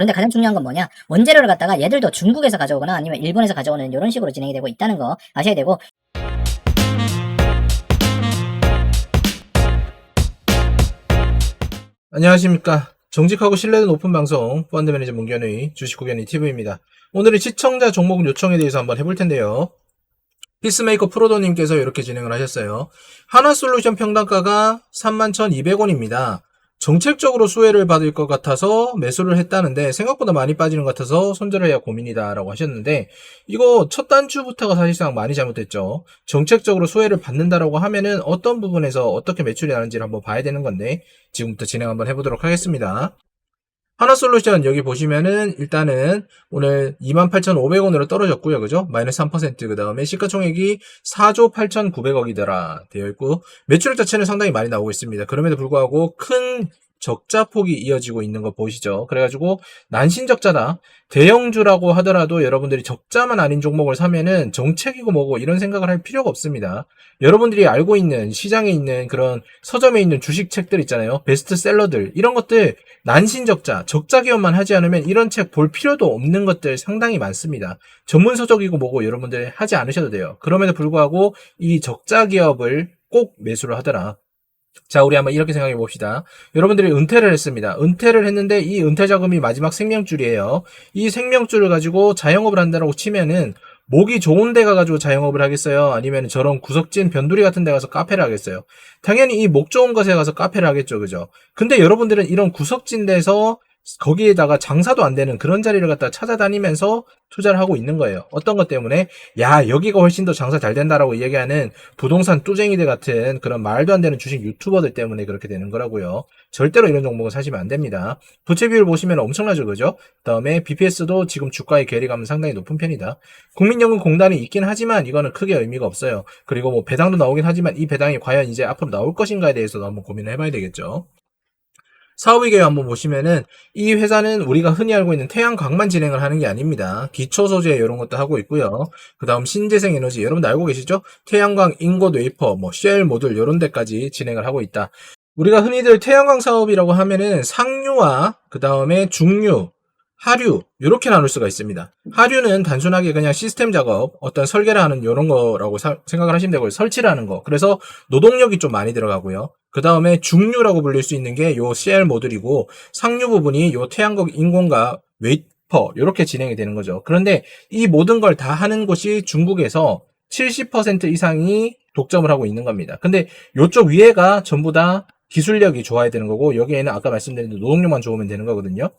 그런데 가장 중요한 건 뭐냐? 원재료를 갖다가 얘들도 중국에서 가져오거나 아니면 일본에서 가져오는 이런 식으로 진행이 되고 있다는 거 아셔야 되고, 안녕하십니까. 정직하고 신뢰도 높은 방송 펀드 매니저 문견의 주식고견의 TV입니다. 오늘은 시청자 종목 요청에 대해서 한번 해볼 텐데요. 피스메이커 프로도님께서 이렇게 진행을 하셨어요. 하나솔루션 평단가가 31,200원입니다. 정책적으로 수혜를 받을 것 같아서 매수를 했다는데 생각보다 많이 빠지는 것 같아서 손절해야 고민이다 라고 하셨는데, 이거 첫 단추부터가 사실상 많이 잘못됐죠. 정책적으로 수혜를 받는다라고 하면은 어떤 부분에서 어떻게 매출이 나는지를 한번 봐야 되는 건데, 지금부터 진행 한번 해보도록 하겠습니다. 하나솔루션 여기 보시면은 일단은 오늘 28,500원으로 떨어졌고요. 그죠? 마이너스 3%. 그 다음에 시가총액이 4조 8,900억이더라 되어 있고, 매출액 자체는 상당히 많이 나오고 있습니다. 그럼에도 불구하고 큰 적자폭이 이어지고 있는 거 보이시죠? 그래가지고 난신적자다. 대형주라고 하더라도 여러분들이 적자만 아닌 종목을 사면은 정책이고 뭐고 이런 생각을 할 필요가 없습니다. 여러분들이 알고 있는 시장에 있는 그런 서점에 있는 주식책들 있잖아요. 베스트셀러들, 이런 것들 난신적자, 적자 기업만 하지 않으면 이런 책 볼 필요도 없는 것들 상당히 많습니다. 전문 서적이고 뭐고 여러분들 하지 않으셔도 돼요. 그럼에도 불구하고 이 적자 기업을 꼭 매수를 하더라. 자, 우리 한번 이렇게 생각해 봅시다. 여러분들이 은퇴를 했습니다. 은퇴를 했는데 이 은퇴 자금이 마지막 생명줄이에요. 이 생명줄을 가지고 자영업을 한다고 치면은 목이 좋은 데 가가지고 자영업을 하겠어요? 아니면 저런 구석진 변두리 같은 데 가서 카페를 하겠어요? 당연히 이 목 좋은 곳에 가서 카페를 하겠죠. 그죠? 근데 여러분들은 이런 구석진 데서 거기에다가 장사도 안 되는 그런 자리를 갖다 찾아다니면서 투자를 하고 있는 거예요. 어떤 것 때문에? 야, 여기가 훨씬 더 장사 잘 된다라고 얘기하는 부동산 뚜쟁이들 같은 그런 말도 안 되는 주식 유튜버들 때문에 그렇게 되는 거라고요. 절대로 이런 종목은 사시면 안 됩니다. 부채 비율 보시면 엄청나죠. 그죠? 그다음에 BPS도 지금 주가의 괴리감은 상당히 높은 편이다. 국민연금공단이 있긴 하지만 이거는 크게 의미가 없어요. 그리고 뭐 배당도 나오긴 하지만 이 배당이 과연 이제 앞으로 나올 것인가에 대해서도 한번 고민을 해봐야 되겠죠. 사업의 개요 한번 보시면은 이 회사는 우리가 흔히 알고 있는 태양광만 진행을 하는 게 아닙니다. 기초 소재 이런 것도 하고 있고요. 그 다음 신재생 에너지 여러분들 알고 계시죠? 태양광, 인got, 웨이퍼, 쉘 모듈 이런 데까지 진행을 하고 있다. 우리가 흔히들 태양광 사업이라고 하면은 상류와 그 다음에 중류, 하류 이렇게 나눌 수가 있습니다. 하류는 단순하게 그냥 시스템 작업, 어떤 설계를 하는 이런 거라고 생각을 하시면 되고요. 설치를 하는 거. 그래서 노동력이 좀 많이 들어가고요. 그 다음에 중류라고 불릴 수 있는 게 요 CL 모듈이고, 상류 부분이 요 태양광 인공과 웨이퍼 이렇게 진행이 되는 거죠. 그런데 이 모든 걸 다 하는 곳이 중국에서 70% 이상이 독점을 하고 있는 겁니다. 근데 요쪽 위에가 전부 다 기술력이 좋아야 되는 거고, 여기에는 아까 말씀드린 노동력만 좋으면 되는 거거든요.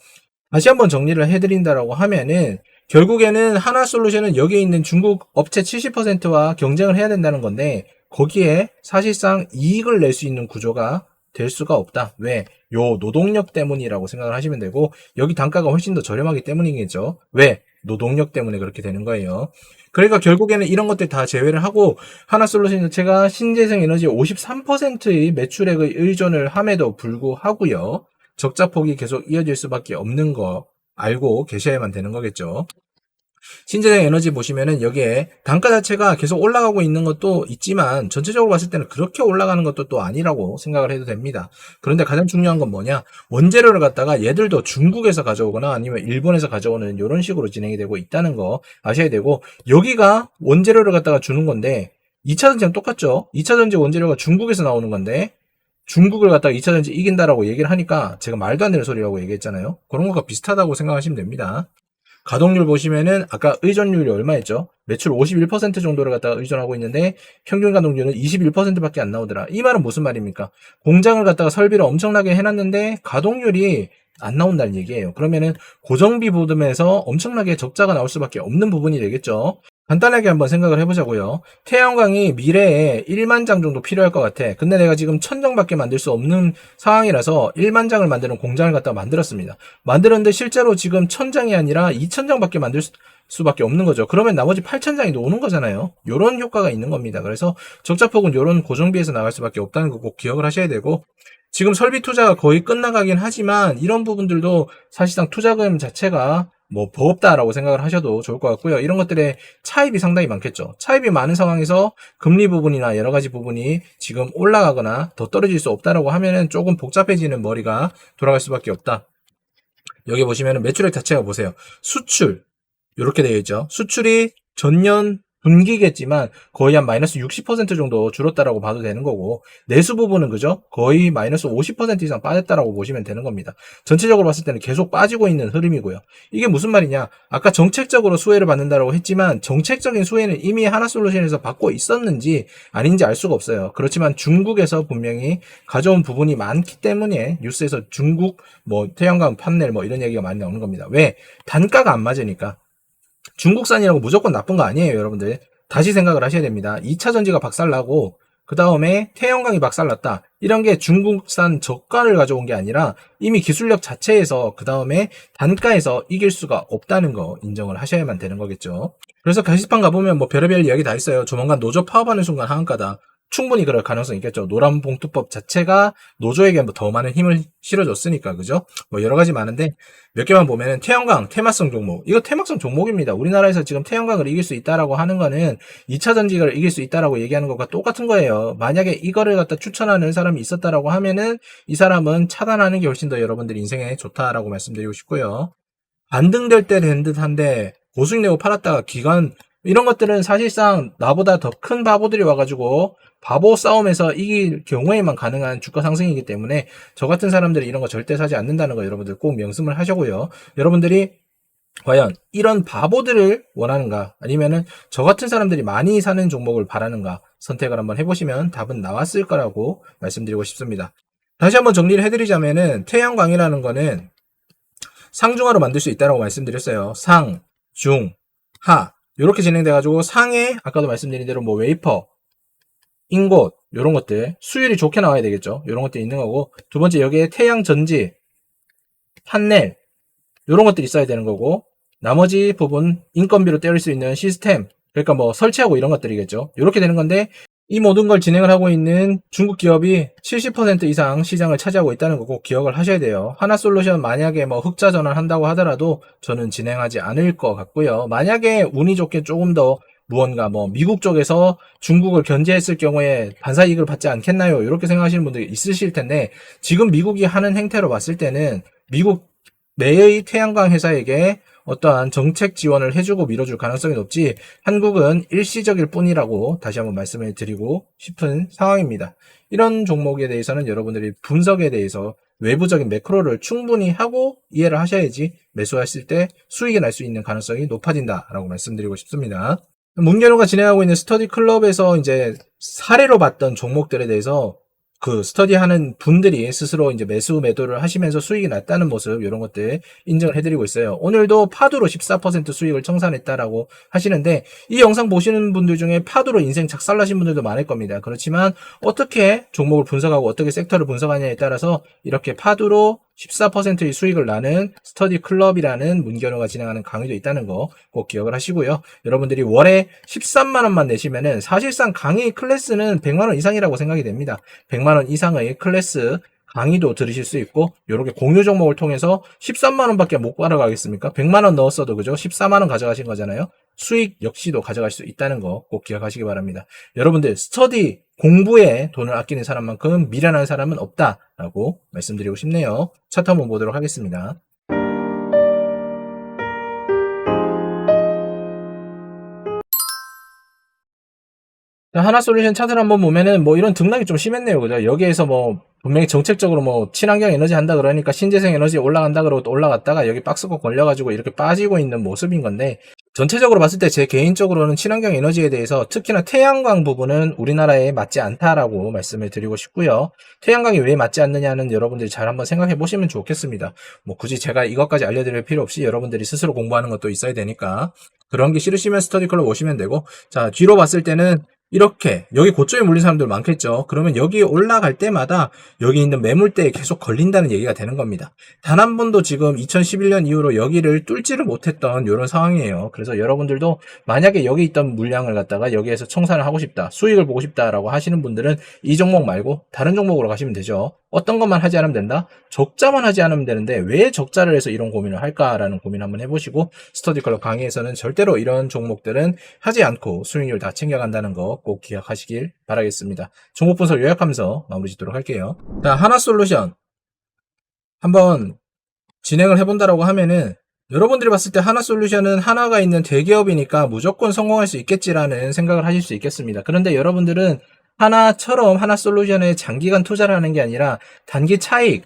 다시 한번 정리를 해드린다라고 하면은 결국에는 하나솔루션은 여기에 있는 중국 업체 70%와 경쟁을 해야 된다는 건데, 거기에 사실상 이익을 낼 수 있는 구조가 될 수가 없다. 왜? 요 노동력 때문이라고 생각을 하시면 되고, 여기 단가가 훨씬 더 저렴하기 때문이겠죠. 왜? 노동력 때문에 그렇게 되는 거예요. 그러니까 결국에는 이런 것들 다 제외를 하고 하나솔루션 자체가 신재생 에너지 53%의 매출액의 의존을 함에도 불구하고요, 적자폭이 계속 이어질 수밖에 없는 거 알고 계셔야만 되는 거겠죠. 신재생 에너지 보시면은 여기에 단가 자체가 계속 올라가고 있는 것도 있지만 전체적으로 봤을 때는 그렇게 올라가는 것도 또 아니라고 생각을 해도 됩니다. 그런데 가장 중요한 건 뭐냐? 원재료를 갖다가 얘들도 중국에서 가져오거나 아니면 일본에서 가져오는 이런 식으로 진행이 되고 있다는 거 아셔야 되고, 여기가 원재료를 갖다가 주는 건데 2차전지랑 똑같죠? 2차전지 원재료가 중국에서 나오는 건데 중국을 갖다가 2차전지 이긴다라고 얘기를 하니까 제가 말도 안 되는 소리라고 얘기했잖아요. 그런 거가 비슷하다고 생각하시면 됩니다. 가동률 보시면은 아까 의존율이 얼마였죠? 매출 51% 정도를 갖다가 의존하고 있는데 평균 가동률은 21%밖에 안 나오더라. 이 말은 무슨 말입니까? 공장을 갖다가 설비를 엄청나게 해놨는데 가동률이 안 나온다는 얘기예요. 그러면은 고정비 부분에서 엄청나게 적자가 나올 수밖에 없는 부분이 되겠죠. 간단하게 한번 생각을 해보자고요. 태양광이 미래에 1만 장 정도 필요할 것 같아. 근데 내가 지금 1000장밖에 만들 수 없는 상황이라서 1만 장을 만드는 공장을 갖다가 만들었습니다. 만들었는데 실제로 지금 1000장이 아니라 2000장밖에 만들 수밖에 없는 거죠. 그러면 나머지 8000장이 노는 거잖아요. 요런 효과가 있는 겁니다. 그래서 적자폭은 요런 고정비에서 나갈 수밖에 없다는 거 꼭 기억을 하셔야 되고, 지금 설비 투자가 거의 끝나가긴 하지만 이런 부분들도 사실상 투자금 자체가 뭐 버겁다라고 생각을 하셔도 좋을 것 같고요. 이런 것들의 차입이 상당히 많겠죠. 차입이 많은 상황에서 금리 부분이나 여러 가지 부분이 지금 올라가거나 더 떨어질 수 없다라고 하면은 조금 복잡해지는 머리가 돌아갈 수밖에 없다. 여기 보시면은 매출액 자체가 보세요. 수출 이렇게 되어 있죠. 수출이 전년 분기겠지만 거의 한 마이너스 60% 정도 줄었다라고 봐도 되는 거고, 내수 부분은 그죠? 거의 마이너스 50% 이상 빠졌다라고 보시면 되는 겁니다. 전체적으로 봤을 때는 계속 빠지고 있는 흐름이고요. 이게 무슨 말이냐? 아까 정책적으로 수혜를 받는다라고 했지만 정책적인 수혜는 이미 하나솔루션에서 받고 있었는지 아닌지 알 수가 없어요. 그렇지만 중국에서 분명히 가져온 부분이 많기 때문에 뉴스에서 중국 뭐 태양광 판넬 뭐 이런 얘기가 많이 나오는 겁니다. 왜? 단가가 안 맞으니까. 중국산이라고 무조건 나쁜 거 아니에요, 여러분들. 다시 생각을 하셔야 됩니다. 2차 전지가 박살나고 그 다음에 태양광이 박살났다. 이런 게 중국산 저가를 가져온 게 아니라 이미 기술력 자체에서 그 다음에 단가에서 이길 수가 없다는 거 인정을 하셔야만 되는 거겠죠. 그래서 게시판 가보면 뭐 별의별 이야기 다 있어요. 조만간 노조 파업하는 순간 하한가다. 충분히 그럴 가능성이 있겠죠. 노란봉투법 자체가 노조에게 뭐 더 많은 힘을 실어줬으니까, 그죠? 뭐 여러 가지 많은데 몇 개만 보면은 태양광, 테마성 종목. 이거 테마성 종목입니다. 우리나라에서 지금 태양광을 이길 수 있다라고 하는 거는 2차 전지를 이길 수 있다라고 얘기하는 것과 똑같은 거예요. 만약에 이거를 갖다 추천하는 사람이 있었다라고 하면은 이 사람은 차단하는 게 훨씬 더 여러분들 인생에 좋다라고 말씀드리고 싶고요. 반등될 때 된 듯한데 고수익 내고 팔았다가 기간, 이런 것들은 사실상 나보다 더 큰 바보들이 와가지고 바보 싸움에서 이길 경우에만 가능한 주가 상승이기 때문에 저 같은 사람들이 이런 거 절대 사지 않는다는 거 여러분들 꼭 명심을 하시고요. 여러분들이 과연 이런 바보들을 원하는가, 아니면은 저 같은 사람들이 많이 사는 종목을 바라는가, 선택을 한번 해보시면 답은 나왔을 거라고 말씀드리고 싶습니다. 다시 한번 정리를 해드리자면은 태양광이라는 거는 상중하로 만들 수 있다고 말씀드렸어요. 상, 중, 하 이렇게 진행돼가지고 상에 아까도 말씀드린 대로 뭐 웨이퍼, 인곳 이런 것들 수율이 좋게 나와야 되겠죠. 이런 것들이 있는 거고, 두 번째 여기에 태양 전지, 판넬 이런 것들이 있어야 되는 거고, 나머지 부분 인건비로 때릴 수 있는 시스템, 그러니까 뭐 설치하고 이런 것들이겠죠. 이렇게 되는 건데 이 모든 걸 진행을 하고 있는 중국 기업이 70% 이상 시장을 차지하고 있다는 거 꼭 기억을 하셔야 돼요. 하나솔루션 만약에 뭐 흑자 전환한다고 하더라도 저는 진행하지 않을 것 같고요. 만약에 운이 좋게 조금 더 무언가 뭐 미국 쪽에서 중국을 견제했을 경우에 반사이익을 받지 않겠나요? 이렇게 생각하시는 분들이 있으실 텐데, 지금 미국이 하는 행태로 봤을 때는 미국 내의 태양광 회사에게 어떠한 정책 지원을 해주고 밀어줄 가능성이 높지, 한국은 일시적일 뿐이라고 다시 한번 말씀을 드리고 싶은 상황입니다. 이런 종목에 대해서는 여러분들이 분석에 대해서 외부적인 매크로를 충분히 하고 이해를 하셔야지 매수하실 때 수익이 날 수 있는 가능성이 높아진다라고 말씀드리고 싶습니다. 문경호가 진행하고 있는 스터디 클럽에서 이제 사례로 봤던 종목들에 대해서 그 스터디하는 분들이 스스로 이제 매도를 하시면서 수익이 났다는 모습, 이런 것들 인정을 해드리고 있어요. 오늘도 파도로 14% 수익을 청산했다라고 하시는데, 이 영상 보시는 분들 중에 파도로 인생 작살나신 분들도 많을 겁니다. 그렇지만 어떻게 종목을 분석하고 어떻게 섹터를 분석하냐에 따라서 이렇게 파도로 14%의 수익을 나는 스터디 클럽이라는 문견호가 진행하는 강의도 있다는 거 꼭 기억을 하시고요. 여러분들이 월에 13만 원만 내시면은 사실상 강의 클래스는 100만 원 이상이라고 생각이 됩니다. 100만 원 이상의 클래스 강의도 들으실 수 있고, 요렇게 공유 종목을 통해서 13만 원밖에 못 받아가겠습니까? 100만 원 넣었어도 그죠? 14만 원 가져가신 거잖아요. 수익 역시도 가져갈 수 있다는 거 꼭 기억하시기 바랍니다. 여러분들 스터디 공부에 돈을 아끼는 사람만큼 미련한 사람은 없다라고 말씀드리고 싶네요. 차트 한번 보도록 하겠습니다. 하나솔루션 차트를 한번 보면은 뭐 이런 등락이 좀 심했네요. 그죠? 여기에서 뭐 분명히 정책적으로 뭐 친환경 에너지 한다 그러니까 신재생 에너지 올라간다 그러고 또 올라갔다가 여기 박스권 걸려가지고 이렇게 빠지고 있는 모습인 건데, 전체적으로 봤을 때 제 개인적으로는 친환경 에너지에 대해서 특히나 태양광 부분은 우리나라에 맞지 않다라고 말씀을 드리고 싶고요. 태양광이 왜 맞지 않느냐는 여러분들이 잘 한번 생각해 보시면 좋겠습니다. 뭐 굳이 제가 이것까지 알려드릴 필요 없이 여러분들이 스스로 공부하는 것도 있어야 되니까, 그런 게 싫으시면 스터디 클럽 오시면 되고, 자 뒤로 봤을 때는 이렇게 여기 고점에 물린 사람들 많겠죠. 그러면 여기 올라갈 때마다 여기 있는 매물대에 계속 걸린다는 얘기가 되는 겁니다. 단 한 번도 지금 2011년 이후로 여기를 뚫지를 못했던 이런 상황이에요. 그래서 여러분들도 만약에 여기 있던 물량을 갖다가 여기에서 청산을 하고 싶다, 수익을 보고 싶다라고 하시는 분들은 이 종목 말고 다른 종목으로 가시면 되죠. 어떤 것만 하지 않으면 된다? 적자만 하지 않으면 되는데 왜 적자를 해서 이런 고민을 할까라는 고민 한번 해보시고, 스터디 클럽 강의에서는 절대로 이런 종목들은 하지 않고 수익률 다 챙겨간다는 거 꼭 기억하시길 바라겠습니다. 종목 분석 요약하면서 마무리 짓도록 할게요. 자, 하나솔루션 한번 진행을 해본다라고 하면은 여러분들이 봤을 때 하나솔루션은 하나가 있는 대기업이니까 무조건 성공할 수 있겠지라는 생각을 하실 수 있겠습니다. 그런데 여러분들은 하나처럼 하나솔루션에 장기간 투자를 하는 게 아니라 단기 차익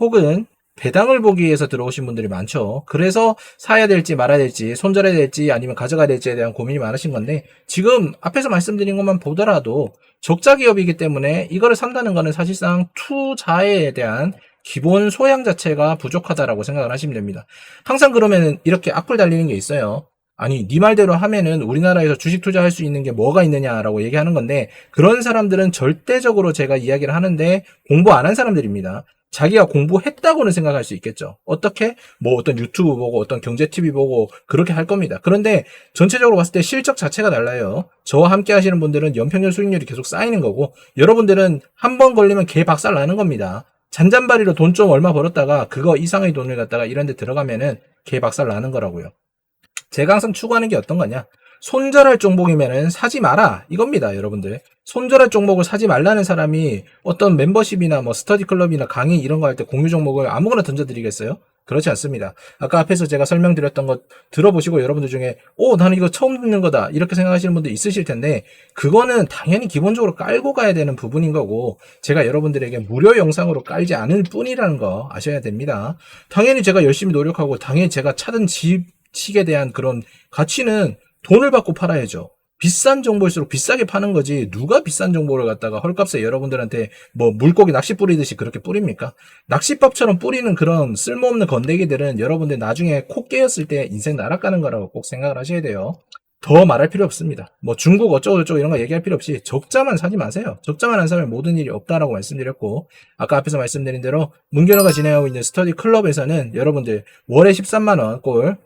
혹은 배당을 보기 위해서 들어오신 분들이 많죠. 그래서 사야 될지 말아야 될지, 손절해야 될지 아니면 가져가야 될지에 대한 고민이 많으신 건데, 지금 앞에서 말씀드린 것만 보더라도 적자 기업이기 때문에 이거를 산다는 거는 사실상 투자에 대한 기본 소양 자체가 부족하다라고 생각을 하시면 됩니다. 항상 그러면 이렇게 악플 달리는 게 있어요. 아니, 네 말대로 하면은 우리나라에서 주식 투자할 수 있는 게 뭐가 있느냐라고 얘기하는 건데, 그런 사람들은 절대적으로 제가 이야기를 하는데 공부 안 한 사람들입니다. 자기가 공부했다고는 생각할 수 있겠죠. 어떻게? 뭐 어떤 유튜브 보고 어떤 경제 TV 보고 그렇게 할 겁니다. 그런데 전체적으로 봤을 때 실적 자체가 달라요. 저와 함께 하시는 분들은 연평균 수익률이 계속 쌓이는 거고, 여러분들은 한 번 걸리면 개 박살 나는 겁니다. 잔잔바리로 돈 좀 얼마 벌었다가 그거 이상의 돈을 갖다가 이런 데 들어가면은 개 박살 나는 거라고요. 제가 항상 추구하는 게 어떤 거냐? 손절할 종목이면은 사지 마라 이겁니다, 여러분들. 손절할 종목을 사지 말라는 사람이 어떤 멤버십이나 뭐 스터디 클럽이나 강의 이런 거 할 때 공유 종목을 아무거나 던져드리겠어요? 그렇지 않습니다. 아까 앞에서 제가 설명드렸던 것 들어보시고 여러분들 중에 나는 이거 처음 듣는 거다 이렇게 생각하시는 분들 있으실 텐데, 그거는 당연히 기본적으로 깔고 가야 되는 부분인 거고, 제가 여러분들에게 무료 영상으로 깔지 않을 뿐이라는 거 아셔야 됩니다. 당연히 제가 열심히 노력하고 당연히 제가 찾은 집식에 대한 그런 가치는 돈을 받고 팔아야죠. 비싼 정보일수록 비싸게 파는 거지, 누가 비싼 정보를 갖다가 헐값에 여러분들한테 뭐 물고기 낚시 뿌리듯이 그렇게 뿌립니까? 낚시법처럼 뿌리는 그런 쓸모없는 건데기들은 여러분들 나중에 코 깨었을 때 인생 날아가는 거라고 꼭 생각을 하셔야 돼요. 더 말할 필요 없습니다. 뭐 중국 어쩌고저쩌고 이런 거 얘기할 필요 없이 적자만 사지 마세요. 적자만 안 사면 모든 일이 없다라고 말씀드렸고, 아까 앞에서 말씀드린 대로 문견호가 진행하고 있는 스터디 클럽에서는 여러분들 월에 13만원 꼴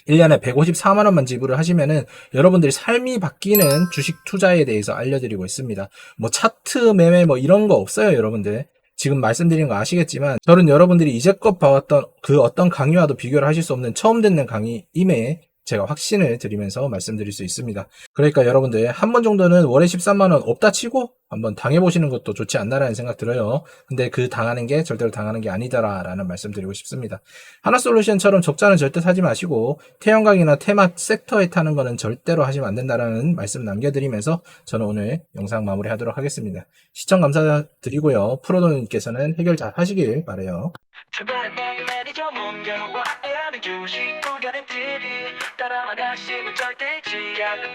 1년에 154만원만 지불을 하시면은 여러분들이 삶이 바뀌는 주식 투자에 대해서 알려드리고 있습니다. 뭐 차트 매매 뭐 이런 거 없어요, 여러분들. 지금 말씀드린 거 아시겠지만 저는 여러분들이 이제껏 봐왔던 그 어떤 강의와도 비교를 하실 수 없는 처음 듣는 강의임에 제가 확신을 드리면서 말씀드릴 수 있습니다. 그러니까 여러분들 한 번 정도는 월에 13만원 없다 치고 한번 당해보시는 것도 좋지 않나라는 생각 들어요. 근데 그 당하는 게 절대로 당하는 게 아니더라라는 말씀 드리고 싶습니다. 하나솔루션처럼 적자는 절대 사지 마시고, 태양광이나 테마 섹터에 타는 거는 절대로 하시면 안 된다라는 말씀 남겨드리면서 저는 오늘 영상 마무리하도록 하겠습니다. 시청 감사드리고요. 프로도님께서는 해결 잘 하시길 바라요. 주변의 매니저 문경과 함께하는 주식 구간의 TV 따라만 하시면 절대 지하는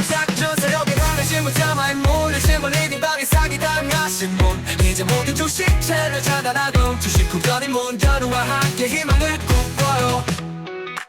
싹조사력에 관하신 문자마에 몰리신 분 리딩방에 사기당하신 분 이제 모든 주식 채널 차단하고 주식 구간의 문경과 함께 희망을